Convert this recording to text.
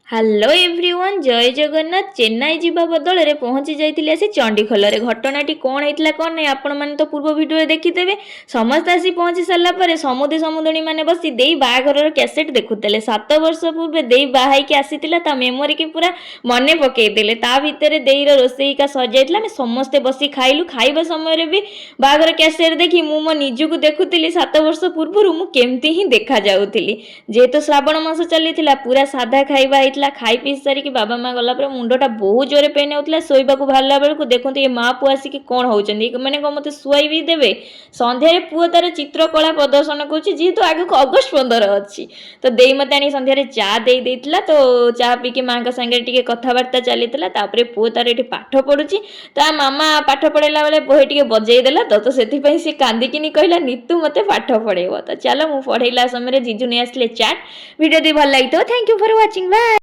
Hello everyone ଜୟ ଜଗନ୍ନାଥ। ଚେନ୍ନାଇ ଯିବା ବଦଳରେ ପହଞ୍ଚି ଯାଇଥିଲି ଆସି ଚଣ୍ଡିଖୋଲରେ। ଘଟଣାଟି କ'ଣ ହେଇଥିଲା କ'ଣ ନାହିଁ ଆପଣମାନେ ତ ପୂର୍ବ ଭିଡ଼ିଓରେ ଦେଖିଦେବେ। ସମସ୍ତେ ଆସି ପହଞ୍ଚି ସାରିଲା ପରେ ସମୁଦୁଣୀମାନେ ବସି ଦେଇ ବାହାଘରର କ୍ୟାସେଟ୍ ଦେଖୁଥିଲେ। 7 ବର୍ଷ ପୂର୍ବେ ଦେଇ ବାହା ହେଇକି ଆସିଥିଲା, ତା ମେମୋରିକି ପୁରା ମନେ ପକେଇଦେଲେ। ତା ଭିତରେ ଦେଇର ରୋଷେଇକା ସରିଯାଇଥିଲା, ଆମେ ସମସ୍ତେ ବସି ଖାଇଲୁ। ଖାଇବା ସମୟରେ ବି ବାହାଘର କ୍ୟାସେଟ୍ ଦେଖି ମୁଁ ମୋ ନିଜକୁ ଦେଖୁଥିଲି 7 ବର୍ଷ ପୂର୍ବରୁ ମୁଁ କେମିତି ହିଁ ଦେଖାଯାଉଥିଲି। ଯେହେତୁ ଶ୍ରାବଣ ମାସ ଚାଲିଥିଲା, ପୁରା ସାଧା ଖାଇବା ହେଇଥିଲା। ଖାଇ ପିଇ ସାରିକି ବାବା ମା ଗଲା ପରେ ମୁଣ୍ଡଟା ବହୁତ ଜୋରେ ପେନ୍ ହେଉଥିଲା। ଶୋଇବାକୁ ବାହାରିଲା ବେଳକୁ ଦେଖନ୍ତୁ ଏ ମା ପୁଅ ଆସିକି କ'ଣ ହଉଛନ୍ତି, ମାନେ କ'ଣ ମୋତେ ଶୁଆଇ ବି ଦେବେ। ସନ୍ଧ୍ୟାରେ ପୁଅ ତାର ଚିତ୍ରକଳା ପ୍ରଦର୍ଶନ କରୁଛି, ଯେହେତୁ ଆଗକୁ ଅଗଷ୍ଟ 15 ଅଛି। ତ ଦେଇ ମୋତେ ଆଣି ସନ୍ଧ୍ୟାରେ ଚା ଦେଇଥିଲା। ତ ଚା ପିଇକି ମାଙ୍କ ସାଙ୍ଗରେ ଟିକେ କଥାବାର୍ତ୍ତା ଚାଲିଥିଲା। ତାପରେ ପୁଅ ତାର ଏଠି ପାଠ ପଢୁଛି। ତା ମାମା ପାଠ ପଢେଇଲା ବେଳେ ବହି ଟିକେ ବଜେଇ ଦେଲା ତ ସେଥିପାଇଁ ସେ କାନ୍ଦିକିନି କହିଲା ନିତୁ ମୋତେ ପାଠ ପଢେଇବ। ତ ଚାଲ ମୁଁ ପଢେଇଲା ସମୟରେ ଜିଜୁ ନେଇ ଆସିଲେ ଚାଟ୍। ଭିଡ଼ିଓ ଯଦି ଭଲ ଲାଗିଥିବ thank you for watching, bye.